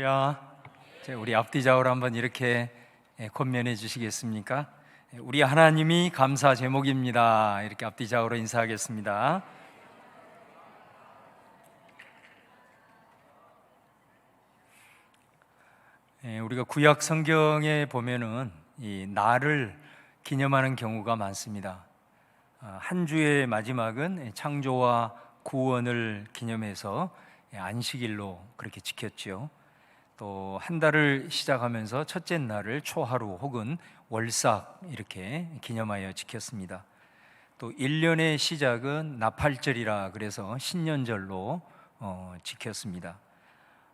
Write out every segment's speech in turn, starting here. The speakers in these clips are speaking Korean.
할렐루야. 우리 앞뒤 좌우로 한번 이렇게 권면해 주시겠습니까? 우리 하나님이 감사 제목입니다. 이렇게 앞뒤 좌우로 인사하겠습니다. 우리가 구약 성경에 보면은 이 날을 기념하는 경우가 많습니다. 한 주의 마지막은 창조와 구원을 기념해서 안식일로 그렇게 지켰지요. 또 한 달을 시작하면서 첫째 날을 초하루 혹은 월삭 이렇게 기념하여 지켰습니다. 또 1년의 시작은 나팔절이라 그래서 신년절로 지켰습니다.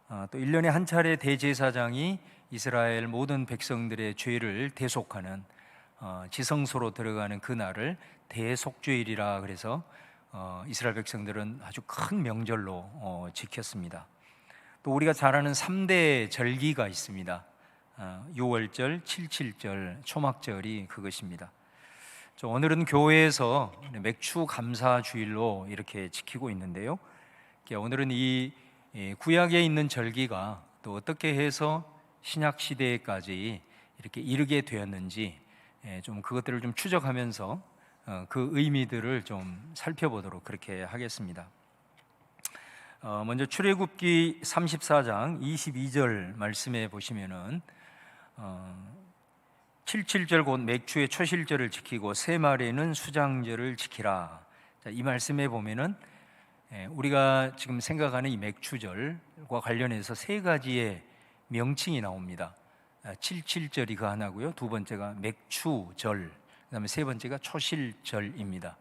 또 1년에 한 차례 대제사장이 이스라엘 모든 백성들의 죄를 대속하는 지성소로 들어가는 그날을 대속죄일이라 그래서 이스라엘 백성들은 아주 큰 명절로 지켰습니다. 또 우리가 잘 아는 3대 절기가 있습니다. 6월절, 7.7절, 초막절이 그것입니다. 오늘은 교회에서 맥주 감사 주일로 이렇게 지키고 있는데요. 오늘은 이 구약에 있는 절기가 또 어떻게 해서 신약 시대까지 이렇게 이르게 되었는지 좀 그것들을 좀 추적하면서 그 의미들을 좀 살펴보도록 그렇게 하겠습니다. 먼저 출애굽기 34장 22절 말씀에 보시면은 7.7절 곧 맥주의 초실절을 지키고 세 마리는 수장절을 지키라. 이 말씀에 보면은 우리가 지금 생각하는 이 맥주절과 관련해서 세 가지의 명칭이 나옵니다. 7.7절이 그 하나고요. 두 번째가 맥주절, 그다음에 세 번째가 초실절입니다.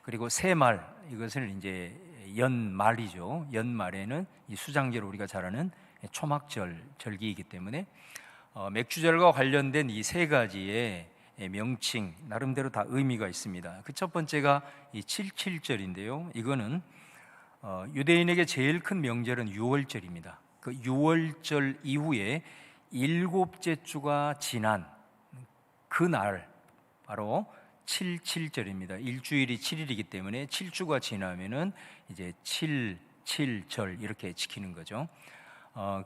그리고 세말, 이것을 이제 연말이죠. 연말에는 이 수장절, 우리가 잘 아는 초막절 절기이기 때문에 맥주절과 관련된 이 세 가지의 명칭 나름대로 다 의미가 있습니다. 그 첫 번째가 이 7.7절인데요. 이거는 유대인에게 제일 큰 명절은 유월절입니다. 그 유월절 이후에 일곱째 주가 지난 그날 바로 7.7절입니다. 일주일이 7일이기 때문에 7주가 지나면은 이제 7.7절 이렇게 지키는 거죠.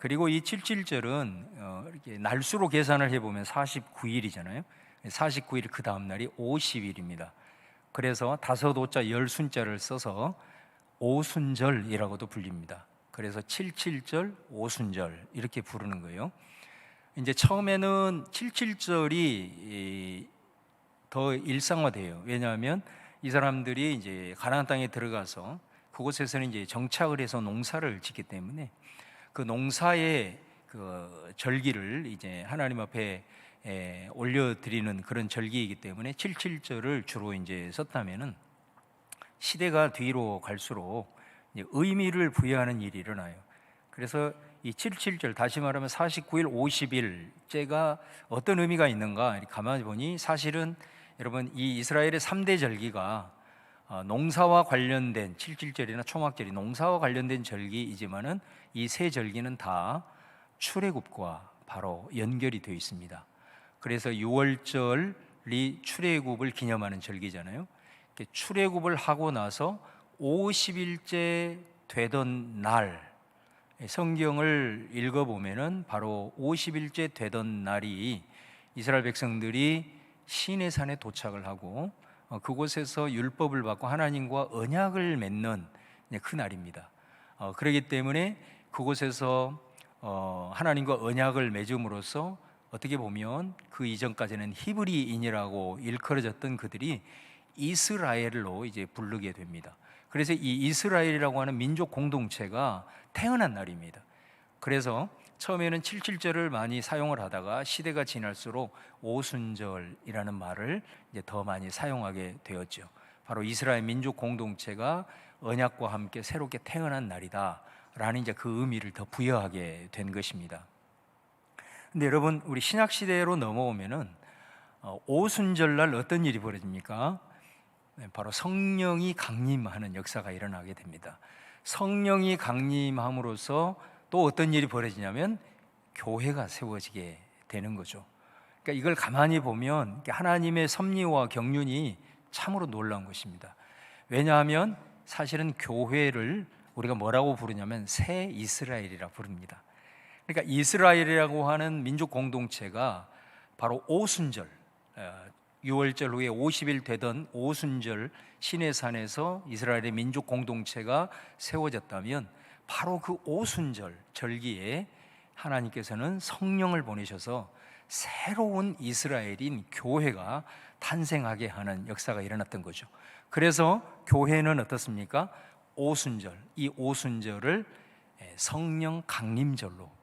그리고 이 7.7절은 이렇게 날수로 계산을 해보면 49일이잖아요. 49일 그 다음 날이 50일입니다. 그래서 다섯 오자 열 순자를 써서 오순절이라고도 불립니다. 그래서 7.7절, 오순절 이렇게 부르는 거예요. 이제 처음에는 7.7절이 더 일상화돼요. 왜냐하면 이 사람들이 이제 가나안 땅에 들어가서 그곳에서는 이제 정착을 해서 농사를 짓기 때문에 그 농사의 그 절기를 이제 하나님 앞에 올려드리는 그런 절기이기 때문에 7.7절을 주로 이제 썼다면은 시대가 뒤로 갈수록 이제 의미를 부여하는 일이 일어나요. 그래서 이 7.7절, 다시 말하면 49일, 50일째가 어떤 의미가 있는가 가만히 보니 사실은 여러분 이 이스라엘의 3대 절기가 농사와 관련된 7.7절이나 초막절이 농사와 관련된 절기이지만은 이 세 절기는 다 출애굽과 바로 연결이 되어 있습니다. 그래서 6월절이 출애굽을 기념하는 절기잖아요. 출애굽을 하고 나서 50일째 되던 날 성경을 읽어보면은 바로 50일째 되던 날이 이스라엘 백성들이 시내산에 도착을 하고 그곳에서 율법을 받고 하나님과 언약을 맺는 그 날입니다. 그렇기 때문에 그곳에서 하나님과 언약을 맺음으로써 어떻게 보면 그 이전까지는 히브리인이라고 일컬어졌던 그들이 이스라엘로 이제 부르게 됩니다. 그래서 이 이스라엘이라고 하는 민족 공동체가 태어난 날입니다. 그래서 처음에는 7.7절을 많이 사용을 하다가 시대가 지날수록 오순절이라는 말을 이제 더 많이 사용하게 되었죠. 바로 이스라엘 민족 공동체가 언약과 함께 새롭게 태어난 날이다라는 이제 그 의미를 더 부여하게 된 것입니다. 근데 여러분, 우리 신약 시대로 넘어오면은 오순절날 어떤 일이 벌어집니까? 바로 성령이 강림하는 역사가 일어나게 됩니다. 성령이 강림함으로써 또 어떤 일이 벌어지냐면 교회가 세워지게 되는 거죠. 그러니까 이걸 가만히 보면 하나님의 섭리와 경륜이 참으로 놀라운 것입니다. 왜냐하면 사실은 교회를 우리가 뭐라고 부르냐면 새 이스라엘이라 부릅니다. 그러니까 이스라엘이라고 하는 민족 공동체가 바로 오순절, 6월절 후에 50일 되던 오순절 시내산에서 이스라엘의 민족 공동체가 세워졌다면, 바로 그 오순절 절기에 하나님께서는 성령을 보내셔서 새로운 이스라엘인 교회가 탄생하게 하는 역사가 일어났던 거죠. 그래서 교회는 어떻습니까? 오순절, 이 오순절을 성령 강림절로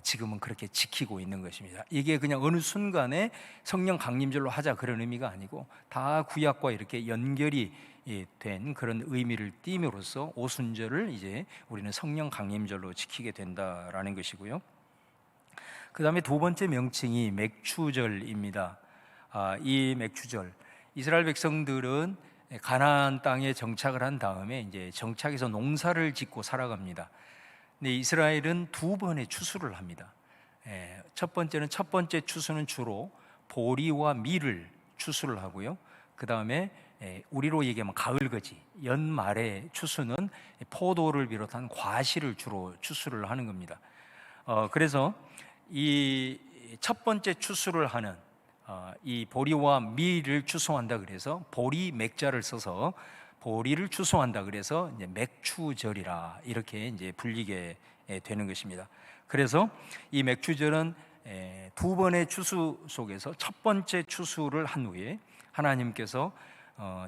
지금은 그렇게 지키고 있는 것입니다. 이게 그냥 어느 순간에 성령 강림절로 하자 그런 의미가 아니고, 다 구약과 이렇게 연결이 된 그런 의미를 띠므로써 오순절을 이제 우리는 성령 강림절로 지키게 된다라는 것이고요. 그 다음에 두 번째 명칭이 맥추절입니다. 이 맥추절, 이스라엘 백성들은 가나안 땅에 정착을 한 다음에 이제 정착해서 농사를 짓고 살아갑니다. 근데 이스라엘은 두 번의 추수를 합니다. 첫 번째는 첫 번째 추수는 주로 보리와 밀을 추수를 하고요. 그 다음에 우리로 얘기하면 가을거지, 연말의 추수는 포도를 비롯한 과실을 주로 추수를 하는 겁니다. 그래서 이 첫 번째 추수를 하는 이 보리와 밀을 추수한다 그래서 보리 맥자를 써서 보리를 추수한다 그래서 이제 맥추절이라 이렇게 이제 불리게 되는 것입니다. 그래서 이 맥추절은 두 번의 추수 속에서 첫 번째 추수를 한 후에 하나님께서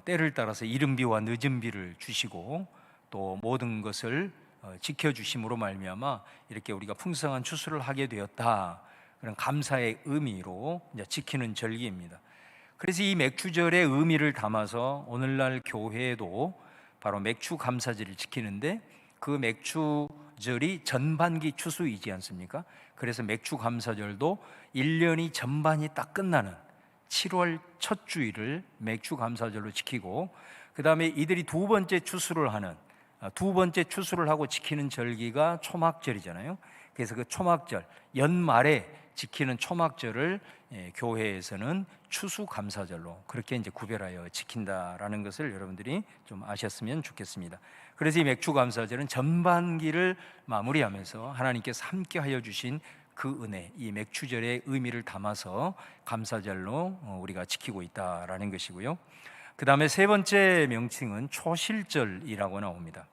때를 따라서 이른 비와 늦은 비를 주시고 또 모든 것을 지켜주심으로 말미암아 이렇게 우리가 풍성한 추수를 하게 되었다, 그런 감사의 의미로 이제 지키는 절기입니다. 그래서 이 맥추절의 의미를 담아서 오늘날 교회도 바로 맥추 감사절을 지키는데, 그 맥추절이 전반기 추수이지 않습니까? 그래서 맥추 감사절도 1년이 전반이 딱 끝나는 7월 첫 주일을 맥추 감사절로 지키고, 그 다음에 이들이 두 번째 추수를 하고 지키는 절기가 초막절이잖아요. 그래서 그 초막절, 연말에 지키는 초막절을 교회에서는 추수감사절로 그렇게 이제 구별하여 지킨다라는 것을 여러분들이 좀 아셨으면 좋겠습니다. 그래서 이 맥추감사절은 전반기를 마무리하면서 하나님께서 함께하여 주신 그 은혜, 이 맥추절의 의미를 담아서 감사절로 우리가 지키고 있다라는 것이고요. 그 다음에 세 번째 명칭은 초실절이라고 나옵니다.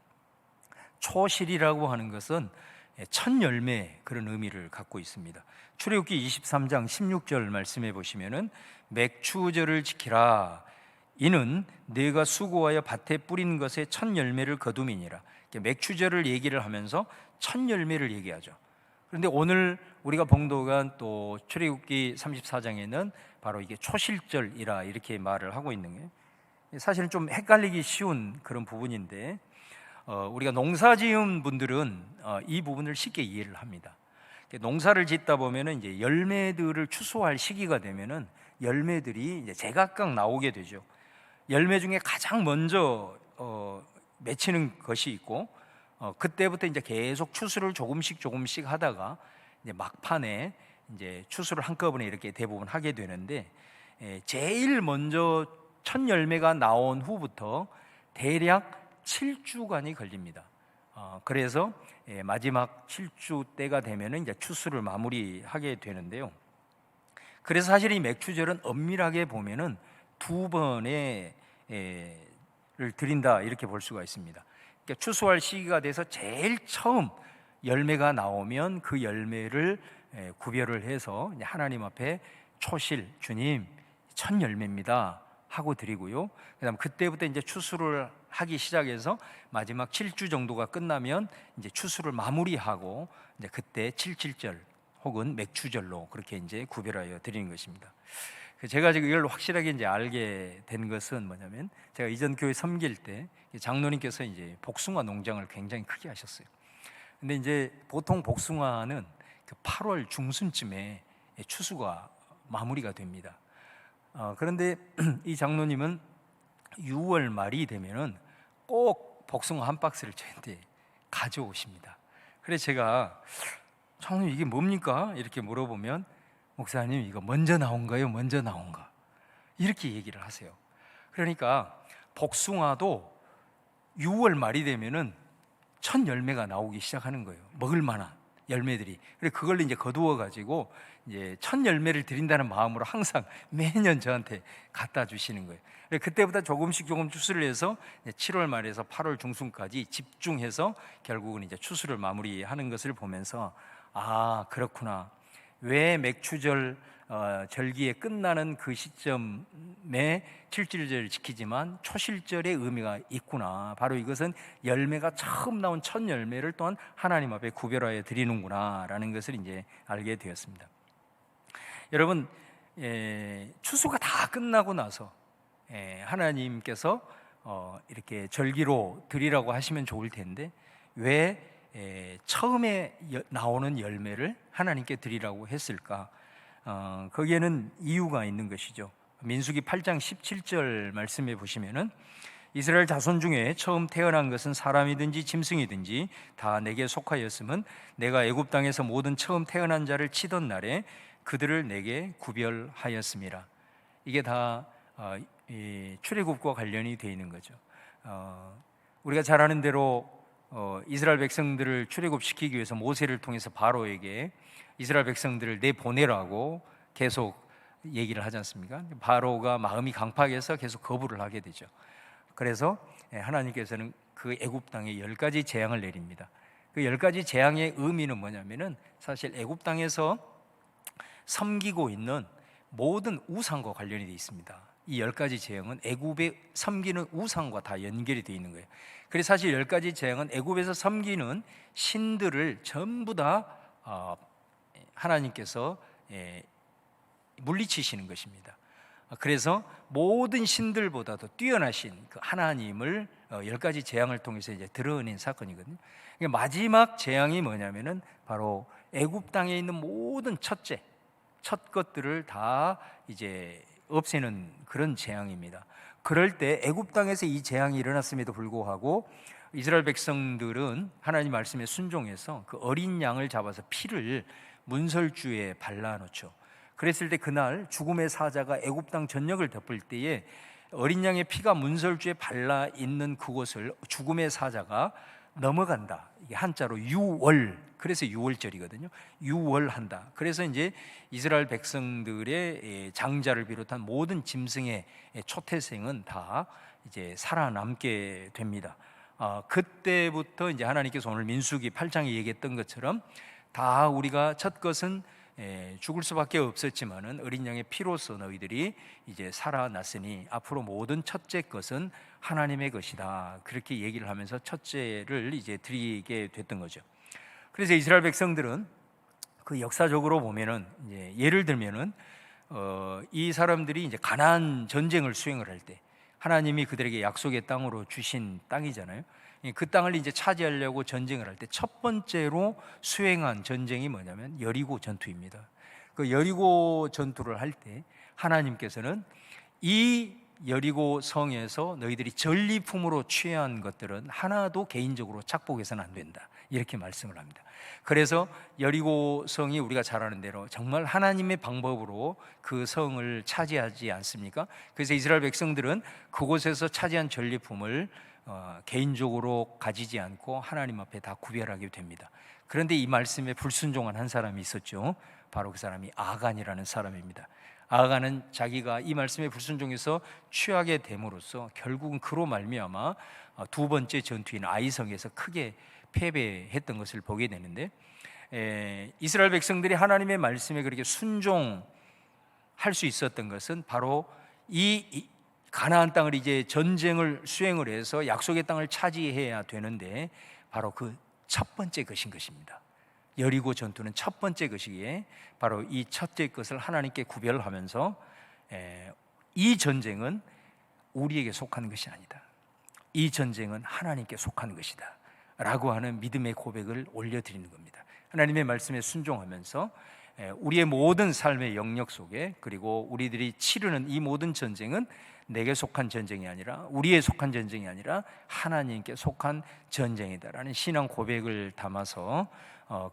초실이라고 하는 것은 첫 열매, 그런 의미를 갖고 있습니다. 출애굽기 23장 16절 말씀해 보시면은 맥추절을 지키라, 이는 네가 수고하여 밭에 뿌린 것의 첫 열매를 거둠이니라. 맥추절을 얘기를 하면서 첫 열매를 얘기하죠. 그런데 오늘 우리가 봉독한 또 출애굽기 34장에는 바로 이게 초실절이라 이렇게 말을 하고 있는 게, 사실은 좀 헷갈리기 쉬운 그런 부분인데, 우리가 농사 지은 분들은 이 부분을 쉽게 이해를 합니다. 농사를 짓다 보면은 이제 열매들을 추수할 시기가 되면은 열매들이 이제 제각각 나오게 되죠. 열매 중에 가장 먼저 맺히는 것이 있고, 그때부터 이제 계속 추수를 조금씩 하다가 이제 막판에 이제 추수를 한꺼번에 이렇게 대부분 하게 되는데, 제일 먼저 첫 열매가 나온 후부터 대략 7주간이 걸립니다. 그래서 마지막 7주 때가 되면은 이제 추수를 마무리하게 되는데요. 그래서 사실 이 맥추절은 엄밀하게 보면은 두 번의 를 드린다 이렇게 볼 수가 있습니다. 그러니까 추수할 시기가 돼서 제일 처음 열매가 나오면 그 열매를 구별을 해서 하나님 앞에 초실, 주님 첫 열매입니다 하고 드리고요. 그다음 그때부터 이제 추수를 하기 시작해서 마지막 7주 정도가 끝나면 이제 추수를 마무리하고 이제 그때 77절 혹은 맥추절로 그렇게 이제 구별하여 드리는 것입니다. 제가 지금 이걸 확실하게 이제 알게 된 것은 뭐냐면, 제가 이전 교회 섬길 때 장로님께서 이제 복숭아 농장을 굉장히 크게 하셨어요. 근데 이제 보통 복숭아는 그 8월 중순쯤에 추수가 마무리가 됩니다. 그런데 이 장로님은 6월 말이 되면은 꼭 복숭아 한 박스를 저한테 가져오십니다. 그래서 제가 장로님 이게 뭡니까? 이렇게 물어보면 목사님 이거 먼저 나온가요? 먼저 나온가? 이렇게 얘기를 하세요. 그러니까 복숭아도 6월 말이 되면은 첫 열매가 나오기 시작하는 거예요. 먹을 만한 열매들이. 그래 그걸 이제 거두어 가지고 이제 첫 열매를 드린다는 마음으로 항상 매년 저한테 갖다 주시는 거예요. 그래 그때보다 조금씩 추수를 해서 7월 말에서 8월 중순까지 집중해서 결국은 이제 추수를 마무리하는 것을 보면서 아 그렇구나. 왜 맥추절 절기에 끝나는 그 시점에 칠칠절을 지키지만 초실절의 의미가 있구나. 바로 이것은 열매가 처음 나온 첫 열매를 또한 하나님 앞에 구별하여 드리는구나 라는 것을 이제 알게 되었습니다. 여러분 추수가 다 끝나고 나서 하나님께서 이렇게 절기로 드리라고 하시면 좋을 텐데 왜 처음에 나오는 열매를 하나님께 드리라고 했을까? 거기에는 이유가 있는 것이죠. 민수기 8장 17절 말씀에 보시면은 이스라엘 자손 중에 처음 태어난 것은 사람이든지 짐승이든지 다 내게 속하였음은 내가 애굽 땅에서 모든 처음 태어난 자를 치던 날에 그들을 내게 구별하였습니다. 이게 다 출애굽과 관련이 되어 있는 거죠. 우리가 잘 아는 대로 이스라엘 백성들을 출애굽시키기 위해서 모세를 통해서 바로에게 이스라엘 백성들을 내보내라고 계속 얘기를 하지 않습니까? 바로가 마음이 강팍해서 계속 거부를 하게 되죠. 그래서 하나님께서는 그 애굽 땅에 10가지 재앙을 내립니다. 그 10가지 재앙의 의미는 뭐냐면은 사실 애굽 땅에서 섬기고 있는 모든 우상과 관련이 되어 있습니다. 이 10가지 재앙은 애굽에 섬기는 우상과 다 연결이 되어 있는 거예요. 그래서 사실 10가지 재앙은 애굽에서 섬기는 신들을 전부 다 하나님께서 물리치시는 것입니다. 그래서 모든 신들보다도 뛰어나신 그 하나님을 10가지 재앙을 통해서 이제 드러낸 사건이거든요. 그러니까 마지막 재앙이 뭐냐면은 바로 애굽 땅에 있는 모든 첫 것들을 다 이제 없애는 그런 재앙입니다. 그럴 때 애굽 땅에서 이 재앙이 일어났음에도 불구하고 이스라엘 백성들은 하나님 말씀에 순종해서 그 어린 양을 잡아서 피를 문설주에 발라놓죠. 그랬을 때 그날 죽음의 사자가 애굽 땅 전역을 덮을 때에 어린 양의 피가 문설주에 발라 있는 그곳을 죽음의 사자가 넘어간다. 이게 한자로 유월, 그래서 유월절이거든요. 유월한다. 그래서 이제 이스라엘 백성들의 장자를 비롯한 모든 짐승의 초태생은 다 이제 살아남게 됩니다. 그때부터 이제 하나님께서 오늘 민수기 8장에 얘기했던 것처럼 다 우리가 첫 것은 죽을 수밖에 없었지만은 어린 양의 피로서 너희들이 이제 살아났으니 앞으로 모든 첫째 것은 하나님의 것이다. 그렇게 얘기를 하면서 첫째를 이제 드리게 됐던 거죠. 그래서 이스라엘 백성들은 그 역사적으로 보면은 이제 예를 들면은 이 사람들이 이제 가나안 전쟁을 수행을 할 때 하나님이 그들에게 약속의 땅으로 주신 땅이잖아요. 그 땅을 이제 차지하려고 전쟁을 할 때 첫 번째로 수행한 전쟁이 뭐냐면 여리고 전투입니다. 그 여리고 전투를 할 때 하나님께서는 이 여리고 성에서 너희들이 전리품으로 취한 것들은 하나도 개인적으로 착복해서는 안 된다. 이렇게 말씀을 합니다. 그래서 여리고 성이 우리가 잘 아는 대로 정말 하나님의 방법으로 그 성을 차지하지 않습니까? 그래서 이스라엘 백성들은 그곳에서 차지한 전리품을 개인적으로 가지지 않고 하나님 앞에 다 구별하게 됩니다. 그런데 이 말씀에 불순종한 한 사람이 있었죠. 바로 그 사람이 아간이라는 사람입니다. 아간은 자기가 이 말씀에 불순종해서 취하게 됨으로써 결국은 그로 말미암아 두 번째 전투인 아이성에서 크게 패배했던 것을 보게 되는데, 이스라엘 백성들이 하나님의 말씀에 그렇게 순종할 수 있었던 것은 바로 이 가나안 땅을 이제 전쟁을 수행을 해서 약속의 땅을 차지해야 되는데 바로 그 첫 번째 것인 것입니다. 여리고 전투는 첫 번째 것이기에 바로 이 첫째 것을 하나님께 구별하면서 이 전쟁은 우리에게 속한 것이 아니다. 이 전쟁은 하나님께 속한 것이다 라고 하는 믿음의 고백을 올려드리는 겁니다. 하나님의 말씀에 순종하면서 우리의 모든 삶의 영역 속에, 그리고 우리들이 치르는 이 모든 전쟁은 내게 속한 전쟁이 아니라, 우리에 속한 전쟁이 아니라 하나님께 속한 전쟁이다라는 신앙 고백을 담아서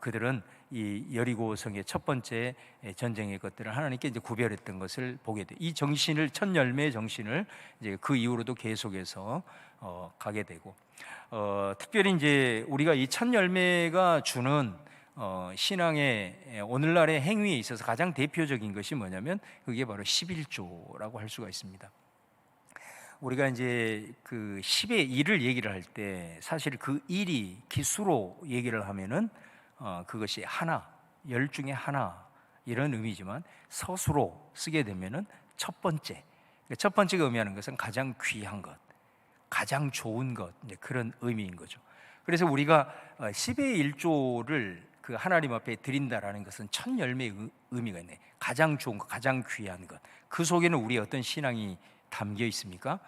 그들은 이 여리고성의 첫 번째 전쟁의 것들을 하나님께 이제 구별했던 것을 보게 돼. 이 정신을, 첫 열매의 정신을 이제 그 이후로도 계속해서 가게 되고, 특별히 이제 우리가 이 첫 열매가 주는 신앙의 오늘날의 행위에 있어서 가장 대표적인 것이 뭐냐면 그게 바로 11조라고 할 수가 있습니다. 우리가 이제 그 10의 1을 얘기를 할 때 사실 그 1이 기수로 얘기를 하면은 그것이 하나, 열 중에 하나 이런 의미지만 서수로 쓰게 되면은 첫 번째가 의미하는 것은 가장 귀한 것, 가장 좋은 것, 그런 의미인 거죠. 그래서 우리가 10의 1조를 그 하나님 앞에 드린다라는 것은 첫 열매의 의미가 있네. 가장 좋은 것, 가장 귀한 것. 그 속에는 우리의 어떤 신앙이 담겨 있습니까?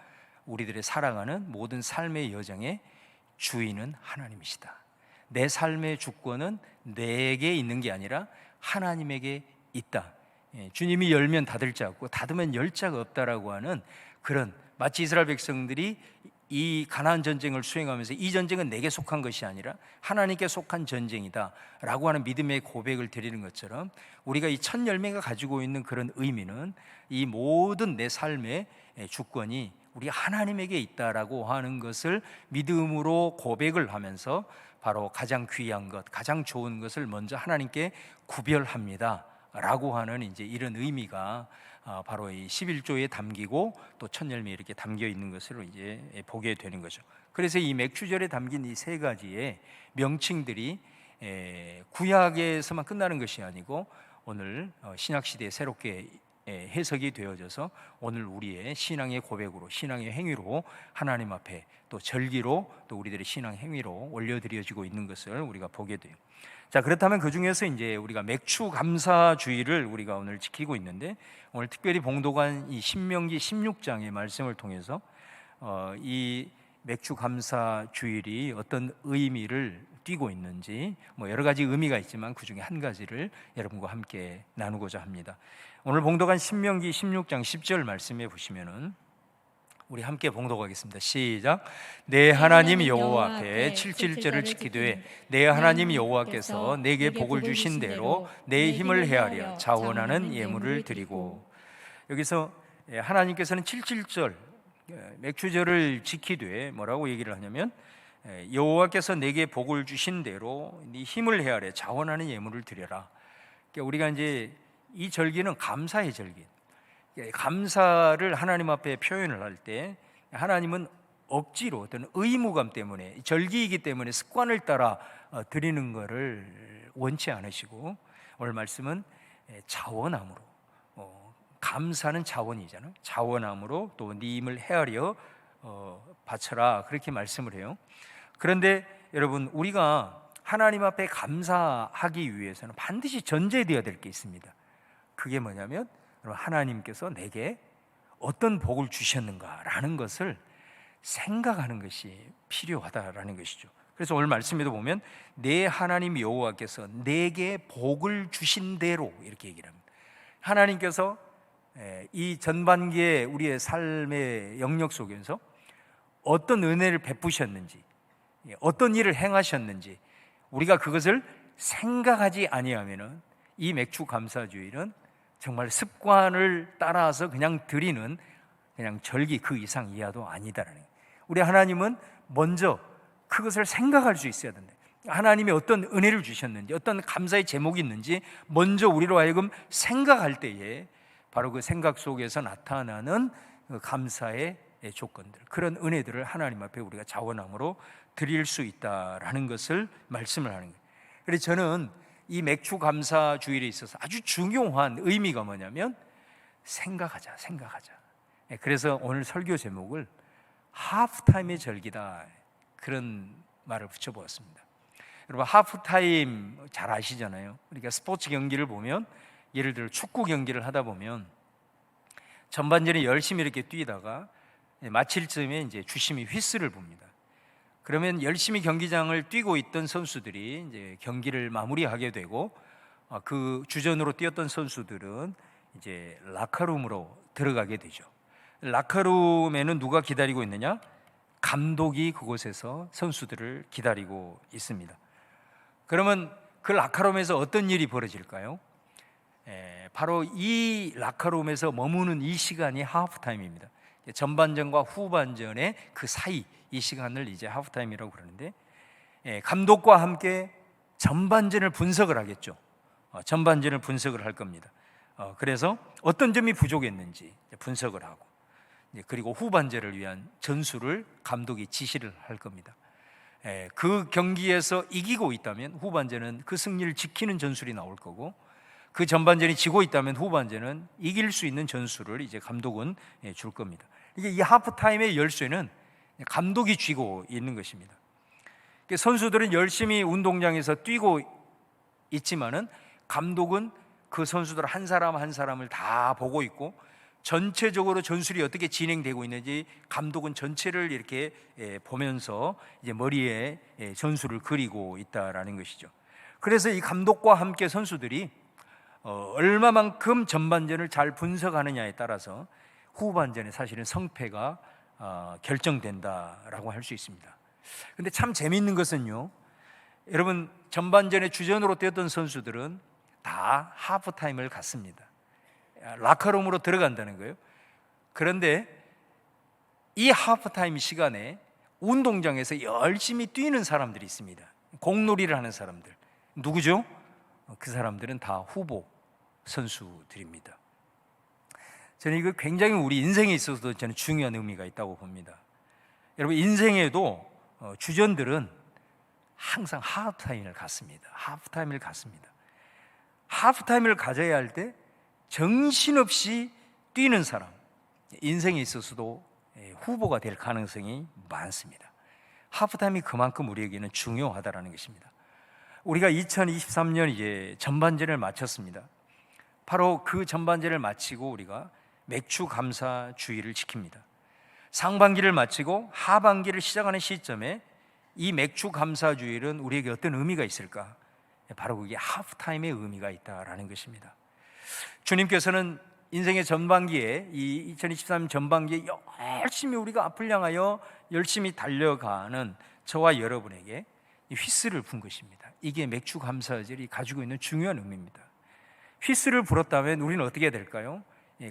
우리들의 살아가는 모든 삶의 여정의 주인은 하나님이시다. 내 삶의 주권은 내게 있는 게 아니라 하나님에게 있다. 주님이 열면 닫을 자 없고 닫으면 열 자가 없다라고 하는 그런, 마치 이스라엘 백성들이 이 가나안 전쟁을 수행하면서 이 전쟁은 내게 속한 것이 아니라 하나님께 속한 전쟁이다 라고 하는 믿음의 고백을 드리는 것처럼, 우리가 이 첫 열매가 가지고 있는 그런 의미는 이 모든 내 삶의 주권이 우리 하나님에게 있다라고 하는 것을 믿음으로 고백을 하면서 바로 가장 귀한 것, 가장 좋은 것을 먼저 하나님께 구별합니다 라고 하는 이제 이런 의미가 바로 이 11조에 담기고 또 첫 열매에 이렇게 담겨 있는 것으로 이제 보게 되는 거죠. 그래서 이 맥주절에 담긴 이 세 가지의 명칭들이 구약에서만 끝나는 것이 아니고 오늘 신약 시대에 새롭게 해석이 되어져서 오늘 우리의 신앙의 고백으로, 신앙의 행위로 하나님 앞에 또 절기로 또 우리들의 신앙 행위로 올려드려지고 있는 것을 우리가 보게 돼요. 자, 그렇다면 그 중에서 이제 우리가 맥주 감사주의를 우리가 오늘 지키고 있는데, 오늘 특별히 봉독한 이 신명기 16장의 말씀을 통해서 이 맥주 감사주일이 어떤 의미를 띠고 있는지, 여러 가지 의미가 있지만 그 중에 한 가지를 여러분과 함께 나누고자 합니다. 오늘 봉독한 신명기 16장 10절 말씀에 보시면은 우리 함께 봉독하겠습니다. 시작. 내 하나님 여호와 앞에 7.7절을 지키되 내 하나님 여호와께서 내게 복을 주신 대로 내 힘을 헤아려 자원하는 예물을 드리고. 여기서 하나님께서는 7.7절 맥주절을 지키되 뭐라고 얘기를 하냐면, 여호와께서 내게 복을 주신 대로 네 힘을 헤아려 자원하는 예물을 드려라. 그러니까 우리가 이제 이 절기는 감사의 절기, 감사를 하나님 앞에 표현을 할 때 하나님은 억지로 어떤 의무감 때문에, 절기이기 때문에 습관을 따라 드리는 것을 원치 않으시고, 오늘 말씀은 자원함으로, 감사는 자원이잖아요. 자원함으로 또 네 힘을 헤아려 바쳐라, 그렇게 말씀을 해요. 그런데 여러분, 우리가 하나님 앞에 감사하기 위해서는 반드시 전제되어야 될 게 있습니다. 그게 뭐냐면 하나님께서 내게 어떤 복을 주셨는가라는 것을 생각하는 것이 필요하다라는 것이죠. 그래서 오늘 말씀에도 보면 내 하나님 여호와께서 내게 복을 주신 대로 이렇게 얘기를 합니다. 하나님께서 이 전반기에 우리의 삶의 영역 속에서 어떤 은혜를 베푸셨는지, 어떤 일을 행하셨는지 우리가 그것을 생각하지 아니하면은 이 맥주 감사주일은 정말 습관을 따라서 그냥 드리는 그냥 절기 그 이상 이하도 아니다라는 거예요. 우리 하나님은 먼저 그것을 생각할 수 있어야 된다. 하나님이 어떤 은혜를 주셨는지, 어떤 감사의 제목이 있는지 먼저 우리로 하여금 생각할 때에 바로 그 생각 속에서 나타나는 그 감사의 조건들, 그런 은혜들을 하나님 앞에 우리가 자원함으로 드릴 수 있다라는 것을 말씀을 하는 거예요. 그래서 저는 이 맥주 감사 주일에 있어서 아주 중요한 의미가 뭐냐면 생각하자. 그래서 오늘 설교 제목을 하프타임의 절기다, 그런 말을 붙여보았습니다. 여러분, 하프타임 잘 아시잖아요. 우리가 스포츠 경기를 보면, 예를 들어 축구 경기를 하다 보면 전반전에 열심히 이렇게 뛰다가 마칠 쯤에 이제 주심이 휘슬을 붑니다. 그러면 열심히 경기장을 뛰고 있던 선수들이 이제 경기를 마무리하게 되고, 그 주전으로 뛰었던 선수들은 이제 라커룸으로 들어가게 되죠. 라커룸에는 누가 기다리고 있느냐? 감독이 그곳에서 선수들을 기다리고 있습니다. 그러면 그 라커룸에서 어떤 일이 벌어질까요? 바로 이 라커룸에서 머무는 이 시간이 하프타임입니다. 전반전과 후반전의 그 사이, 이 시간을 이제 하프타임이라고 그러는데, 감독과 함께 전반전을 분석을 하겠죠. 전반전을 분석을 할 겁니다. 그래서 어떤 점이 부족했는지 분석을 하고, 그리고 후반전을 위한 전술을 감독이 지시를 할 겁니다. 그 경기에서 이기고 있다면 후반전은 그 승리를 지키는 전술이 나올 거고, 그 전반전이 지고 있다면 후반전은 이길 수 있는 전술을 이제 감독은 줄 겁니다. 이게 이 하프타임의 열쇠는 감독이 쥐고 있는 것입니다. 선수들은 열심히 운동장에서 뛰고 있지만은 감독은 그 선수들 한 사람 한 사람을 다 보고 있고, 전체적으로 전술이 어떻게 진행되고 있는지 감독은 전체를 이렇게 보면서 이제 머리에 전술을 그리고 있다라는 것이죠. 그래서 이 감독과 함께 선수들이 얼마만큼 전반전을 잘 분석하느냐에 따라서 후반전에 사실은 성패가 결정된다라고 할 수 있습니다. 근데 참 재미있는 것은요, 여러분, 전반전에 주전으로 뛰었던 선수들은 다 하프타임을 갔습니다. 라커룸으로 들어간다는 거예요. 그런데 이 하프타임 시간에 운동장에서 열심히 뛰는 사람들이 있습니다. 공놀이를 하는 사람들. 누구죠? 그 사람들은 다 후보 선수들입니다. 저는 이거 굉장히 우리 인생에 있어서도 저는 중요한 의미가 있다고 봅니다. 여러분, 인생에도 주전들은 항상 하프타임을 갖습니다. 하프타임을 갖습니다. 하프타임을 가져야 할 때 정신없이 뛰는 사람, 인생에 있어서도 후보가 될 가능성이 많습니다. 하프타임이 그만큼 우리에게는 중요하다는 것입니다. 우리가 2023년 이제 전반전을 마쳤습니다. 바로 그 전반전을 마치고 우리가 맥주 감사 주의를 지킵니다. 상반기를 마치고 하반기를 시작하는 시점에 이 맥주 감사 주일은 우리에게 어떤 의미가 있을까? 바로 그게 하프타임의 의미가 있다라는 것입니다. 주님께서는 인생의 전반기에, 이 2023년 전반기에 열심히 우리가 앞을 향하여 열심히 달려가는 저와 여러분에게 휘스를 분 것입니다. 이게 맥주 감사절이 가지고 있는 중요한 의미입니다. 휘스를 불었다면 우리는 어떻게 해야 될까요?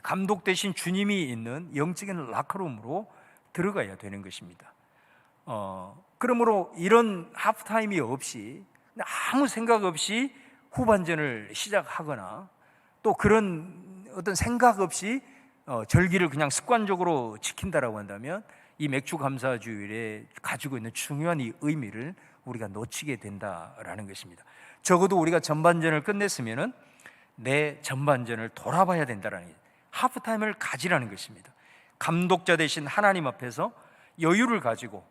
감독 대신 주님이 있는 영적인 라커룸으로 들어가야 되는 것입니다. 그러므로 이런 하프타임이 없이 아무 생각 없이 후반전을 시작하거나 또 그런 어떤 생각 없이 절기를 그냥 습관적으로 지킨다라고 한다면 이 맥주 감사 주일에 가지고 있는 중요한 이 의미를 우리가 놓치게 된다라는 것입니다. 적어도 우리가 전반전을 끝냈으면은 내 전반전을 돌아봐야 된다라는 거예요. 하프타임을 가지라는 것입니다. 감독자 되신 하나님 앞에서 여유를 가지고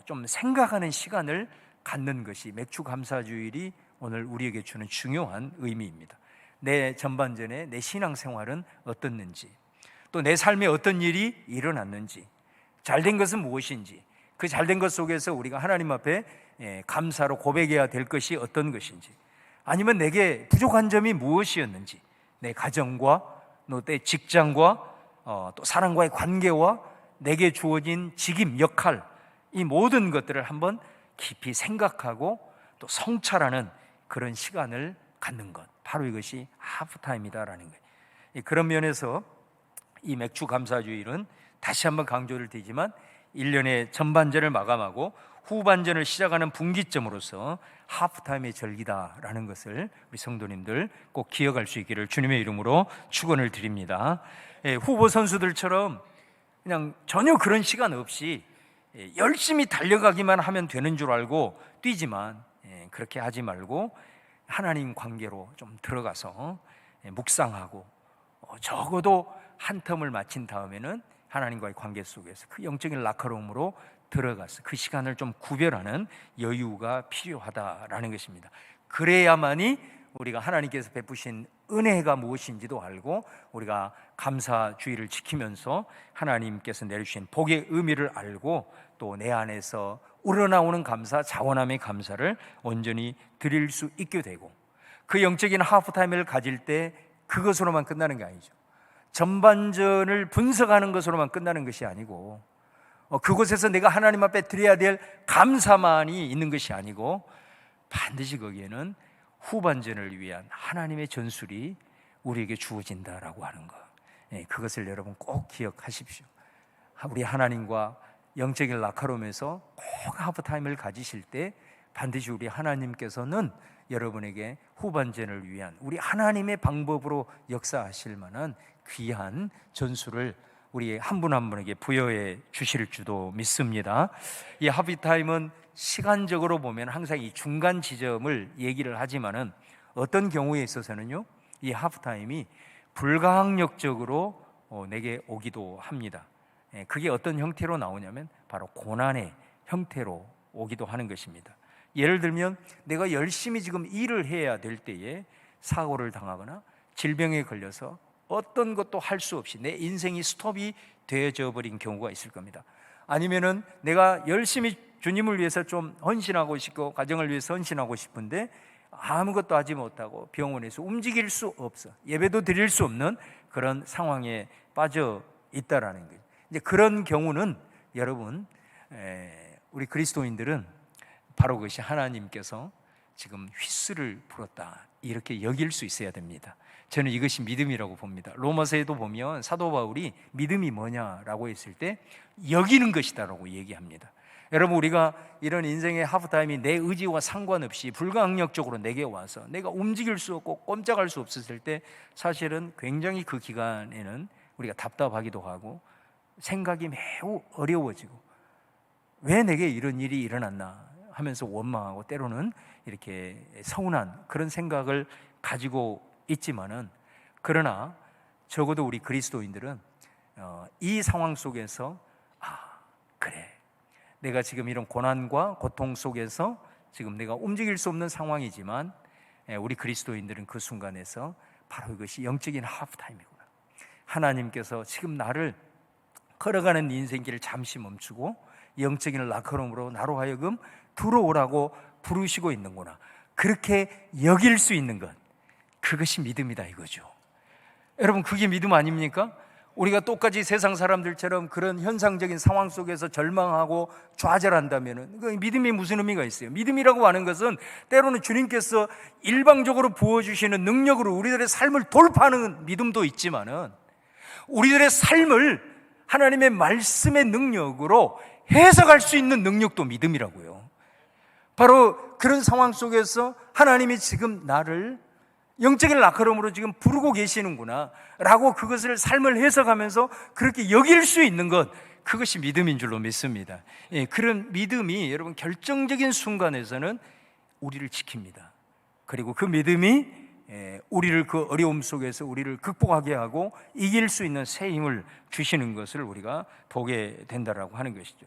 좀 생각하는 시간을 갖는 것이 맥주 감사 주일이 오늘 우리에게 주는 중요한 의미입니다. 내 전반전에 내 신앙생활은 어떻는지, 또 내 삶에 어떤 일이 일어났는지, 잘된 것은 무엇인지, 그 잘된 것 속에서 우리가 하나님 앞에 감사로 고백해야 될 것이 어떤 것인지, 아니면 내게 부족한 점이 무엇이었는지, 내 가정과 내 직장과 또 사람과의 관계와 내게 주어진 직임, 역할, 이 모든 것들을 한번 깊이 생각하고 또 성찰하는 그런 시간을 갖는 것, 바로 이것이 하프타임이다라는 거예요. 그런 면에서 이 맥주 감사주일은 다시 한번 강조를 드리지만 1년의 전반전을 마감하고 후반전을 시작하는 분기점으로서 하프타임의 절기다라는 것을 우리 성도님들 꼭 기억할 수 있기를 주님의 이름으로 축원을 드립니다. 후보 선수들처럼 그냥 전혀 그런 시간 없이 열심히 달려가기만 하면 되는 줄 알고 뛰지만 그렇게 하지 말고 하나님 관계로 좀 들어가서 묵상하고 적어도 한 텀을 마친 다음에는 하나님과의 관계 속에서 그 영적인 라커룸으로 들어가서 그 시간을 좀 구별하는 여유가 필요하다라는 것입니다. 그래야만이 우리가 하나님께서 베푸신 은혜가 무엇인지도 알고 우리가 감사주의를 지키면서 하나님께서 내려주신 복의 의미를 알고 또 내 안에서 우러나오는 감사, 자원함의 감사를 온전히 드릴 수 있게 되고, 그 영적인 하프타임을 가질 때 그것으로만 끝나는 게 아니죠. 전반전을 분석하는 것으로만 끝나는 것이 아니고 그곳에서 내가 하나님 앞에 드려야 될 감사만이 있는 것이 아니고 반드시 거기에는 후반전을 위한 하나님의 전술이 우리에게 주어진다라고 하는 것, 그것을 여러분 꼭 기억하십시오. 우리 하나님과 영적인 라카롬에서 꼭 하프타임을 가지실 때 반드시 우리 하나님께서는 여러분에게 후반전을 위한 우리 하나님의 방법으로 역사하실 만한 귀한 전술을 우리 한 분 한 분에게 부여해 주실 줄도 믿습니다. 이 하피타임은 시간적으로 보면 항상 이 중간 지점을 얘기를 하지만은 어떤 경우에 있어서는요, 이 하프타임이 불가항력적으로 내게 오기도 합니다. 그게 어떤 형태로 나오냐면 바로 고난의 형태로 오기도 하는 것입니다. 예를 들면 내가 열심히 지금 일을 해야 될 때에 사고를 당하거나 질병에 걸려서 어떤 것도 할 수 없이 내 인생이 스톱이 되어져 버린 경우가 있을 겁니다. 아니면은 내가 열심히 주님을 위해서 좀 헌신하고 싶고 가정을 위해서 헌신하고 싶은데 아무것도 하지 못하고 병원에서 움직일 수 없어, 예배도 드릴 수 없는 그런 상황에 빠져 있다라는 거예요. 이제 그런 경우는 여러분, 우리 그리스도인들은 바로 그것이 하나님께서 지금 휘슬을 불었다 이렇게 여길 수 있어야 됩니다. 저는 이것이 믿음이라고 봅니다. 로마서에도 보면 사도 바울이 믿음이 뭐냐라고 했을 때 여기는 것이다라고 얘기합니다. 여러분, 우리가 이런 인생의 하프타임이 내 의지와 상관없이 불가항력적으로 내게 와서 내가 움직일 수 없고 꼼짝할 수 없었을 때 사실은 굉장히 그 기간에는 우리가 답답하기도 하고 생각이 매우 어려워지고 왜 내게 이런 일이 일어났나 하면서 원망하고 때로는 이렇게 서운한 그런 생각을 가지고 있지만은, 그러나 적어도 우리 그리스도인들은 이 상황 속에서 그래, 내가 지금 이런 고난과 고통 속에서 지금 내가 움직일 수 없는 상황이지만 우리 그리스도인들은 그 순간에서 바로 이것이 영적인 하프타임이구나. 하나님께서 지금 나를 걸어가는 인생길을 잠시 멈추고 영적인 라커룸으로 나로 하여금 들어오라고 부르시고 있는구나. 그렇게 여길 수 있는 것, 그것이 믿음이다 이거죠. 여러분, 그게 믿음 아닙니까? 우리가 똑같이 세상 사람들처럼 그런 현상적인 상황 속에서 절망하고 좌절한다면 그 믿음이 무슨 의미가 있어요? 믿음이라고 하는 것은 때로는 주님께서 일방적으로 부어주시는 능력으로 우리들의 삶을 돌파하는 믿음도 있지만은 우리들의 삶을 하나님의 말씀의 능력으로 해석할 수 있는 능력도 믿음이라고요. 바로 그런 상황 속에서 하나님이 지금 나를 영적인 라커룸으로 지금 부르고 계시는구나 라고 그것을 삶을 해석하면서 그렇게 여길 수 있는 것, 그것이 믿음인 줄로 믿습니다. 그런 믿음이 여러분 결정적인 순간에서는 우리를 지킵니다. 그리고 그 믿음이 우리를 그 어려움 속에서 우리를 극복하게 하고 이길 수 있는 새 힘을 주시는 것을 우리가 보게 된다라고 하는 것이죠.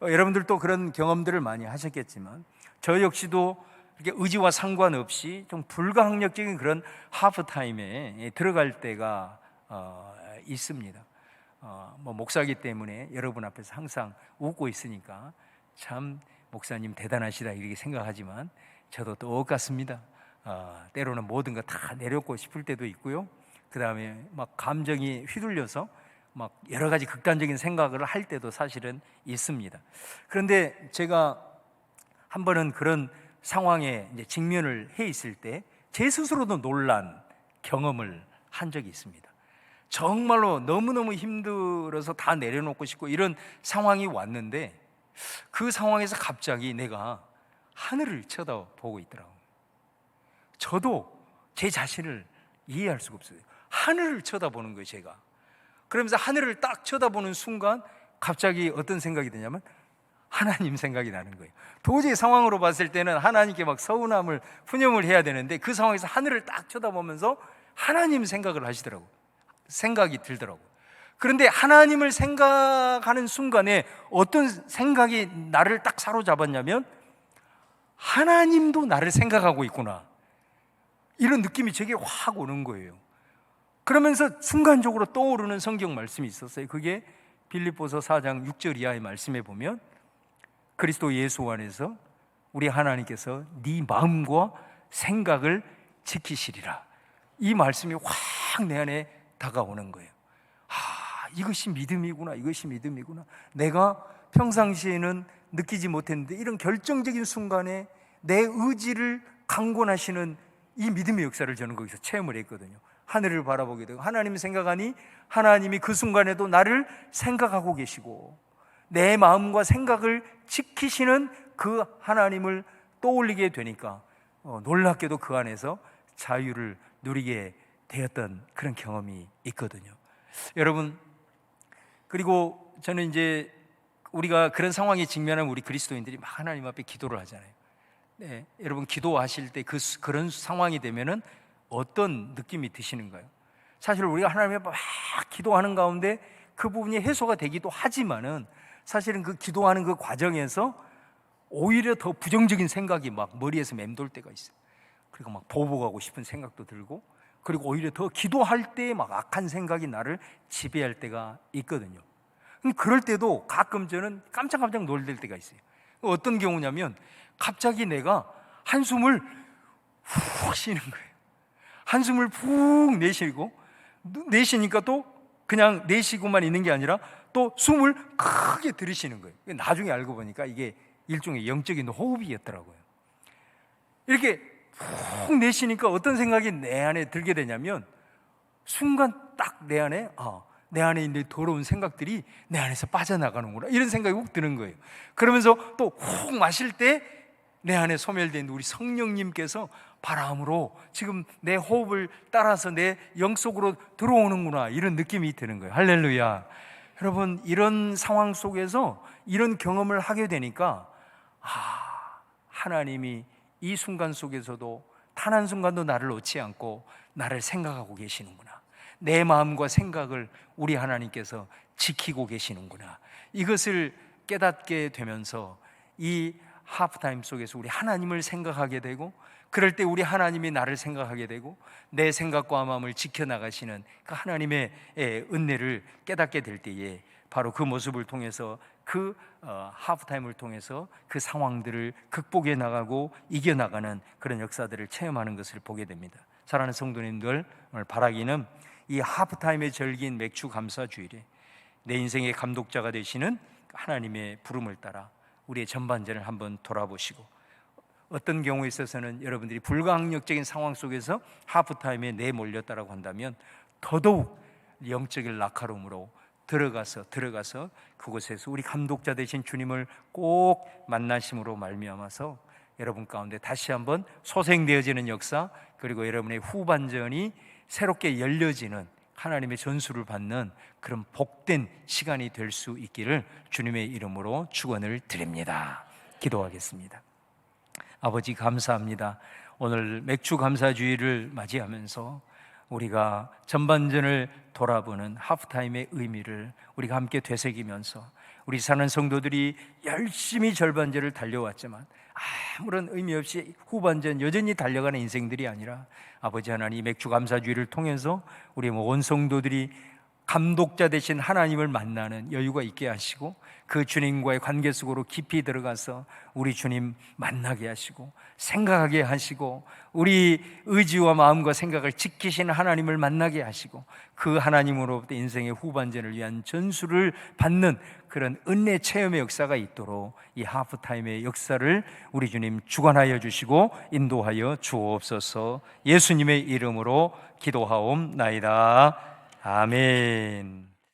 여러분들도 그런 경험들을 많이 하셨겠지만 저 역시도 이렇게 의지와 상관없이 좀 불가항력적인 그런 하프타임에 들어갈 때가 있습니다. 목사이기 때문에 여러분 앞에서 항상 웃고 있으니까 참 목사님 대단하시다 이렇게 생각하지만 저도 똑같습니다. 때로는 모든 거 다 내려놓고 싶을 때도 있고요. 그 다음에 막 감정이 휘둘려서 막 여러 가지 극단적인 생각을 할 때도 사실은 있습니다. 그런데 제가 한 번은 그런 상황에 이제 직면을 해 있을 때 제 스스로도 놀란 경험을 한 적이 있습니다. 정말로 너무너무 힘들어서 다 내려놓고 싶고 이런 상황이 왔는데 그 상황에서 갑자기 내가 하늘을 쳐다보고 있더라고요. 저도 제 자신을 이해할 수가 없어요. 하늘을 쳐다보는 거예요, 제가. 그러면서 하늘을 딱 쳐다보는 순간 갑자기 어떤 생각이 드냐면 하나님 생각이 나는 거예요. 도저히 상황으로 봤을 때는 하나님께 막 서운함을 푸념을 해야 되는데 그 상황에서 하늘을 딱 쳐다보면서 하나님 생각을 하시더라고요. 생각이 들더라고요. 그런데 하나님을 생각하는 순간에 어떤 생각이 나를 딱 사로잡았냐면 하나님도 나를 생각하고 있구나, 이런 느낌이 제게 확 오는 거예요. 그러면서 순간적으로 떠오르는 성경 말씀이 있었어요. 그게 빌립보서 4장 6절 이하의 말씀에 보면 그리스도 예수 안에서 우리 하나님께서 네 마음과 생각을 지키시리라, 이 말씀이 확 내 안에 다가오는 거예요. 이것이 믿음이구나, 이것이 믿음이구나. 내가 평상시에는 느끼지 못했는데 이런 결정적인 순간에 내 의지를 강권하시는 이 믿음의 역사를 저는 거기서 체험을 했거든요. 하늘을 바라보게 되고 하나님 생각하니 하나님이 그 순간에도 나를 생각하고 계시고 내 마음과 생각을 지키시는 그 하나님을 떠올리게 되니까 놀랍게도 그 안에서 자유를 누리게 되었던 그런 경험이 있거든요. 여러분, 그리고 저는 이제 우리가 그런 상황에 직면하면 우리 그리스도인들이 막 하나님 앞에 기도를 하잖아요. 네, 여러분 기도하실 때 그런 상황이 되면은 어떤 느낌이 드시는가요? 사실 우리가 하나님 앞에 막 기도하는 가운데 그 부분이 해소가 되기도 하지만은 사실은 그 기도하는 그 과정에서 오히려 더 부정적인 생각이 막 머리에서 맴돌 때가 있어요. 그리고 막 보복하고 싶은 생각도 들고, 그리고 오히려 더 기도할 때 막 악한 생각이 나를 지배할 때가 있거든요. 그럴 때도 가끔 저는 깜짝깜짝 놀랄 때가 있어요. 어떤 경우냐면 갑자기 내가 한숨을 훅 쉬는 거예요. 한숨을 푹 내쉬니까 또 그냥 내쉬고만 있는 게 아니라 또 숨을 크게 들이쉬는 거예요. 나중에 알고 보니까 이게 일종의 영적인 호흡이었더라고요. 이렇게 푹 내쉬니까 어떤 생각이 내 안에 들게 되냐면 순간 딱 내 안에 있는 더러운 생각들이 내 안에서 빠져나가는구나, 이런 생각이 훅 드는 거예요. 그러면서 또 훅 마실 때 내 안에 소멸된 우리 성령님께서 바람으로 지금 내 호흡을 따라서 내 영 속으로 들어오는구나, 이런 느낌이 드는 거예요. 할렐루야. 여러분, 이런 상황 속에서 이런 경험을 하게 되니까 하나님이 이 순간 속에서도 단 한순간도 나를 놓지 않고 나를 생각하고 계시는구나, 내 마음과 생각을 우리 하나님께서 지키고 계시는구나, 이것을 깨닫게 되면서 이 하프타임 속에서 우리 하나님을 생각하게 되고, 그럴 때 우리 하나님이 나를 생각하게 되고 내 생각과 마음을 지켜나가시는 그 하나님의 은혜를 깨닫게 될 때에 바로 그 모습을 통해서 그 하프타임을 통해서 그 상황들을 극복해 나가고 이겨나가는 그런 역사들을 체험하는 것을 보게 됩니다. 사랑하는 성도님들, 오늘 바라기는 이 하프타임의 절기인 맥주 감사 주일에 내 인생의 감독자가 되시는 하나님의 부름을 따라 우리의 전반전을 한번 돌아보시고, 어떤 경우에 있어서는 여러분들이 불가항력적인 상황 속에서 하프타임에 내몰렸다라고 한다면 더더욱 영적인 낙화름으로 들어가서 그곳에서 우리 감독자 되신 주님을 꼭 만나심으로 말미암아서 여러분 가운데 다시 한번 소생되어지는 역사, 그리고 여러분의 후반전이 새롭게 열려지는 하나님의 전수를 받는 그런 복된 시간이 될 수 있기를 주님의 이름으로 축원을 드립니다. 기도하겠습니다. 아버지, 감사합니다. 오늘 맥주 감사주의를 맞이하면서 우리가 전반전을 돌아보는 하프타임의 의미를 우리가 함께 되새기면서 우리 사는 성도들이 열심히 절반전을 달려왔지만 아무런 의미 없이 후반전 여전히 달려가는 인생들이 아니라 아버지 하나님, 맥주 감사주의를 통해서 우리 온 성도들이 감독자 되신 하나님을 만나는 여유가 있게 하시고 그 주님과의 관계 속으로 깊이 들어가서 우리 주님 만나게 하시고 생각하게 하시고 우리 의지와 마음과 생각을 지키시는 하나님을 만나게 하시고 그 하나님으로부터 인생의 후반전을 위한 전수를 받는 그런 은혜 체험의 역사가 있도록 이 하프타임의 역사를 우리 주님 주관하여 주시고 인도하여 주옵소서. 예수님의 이름으로 기도하옵나이다. 아멘.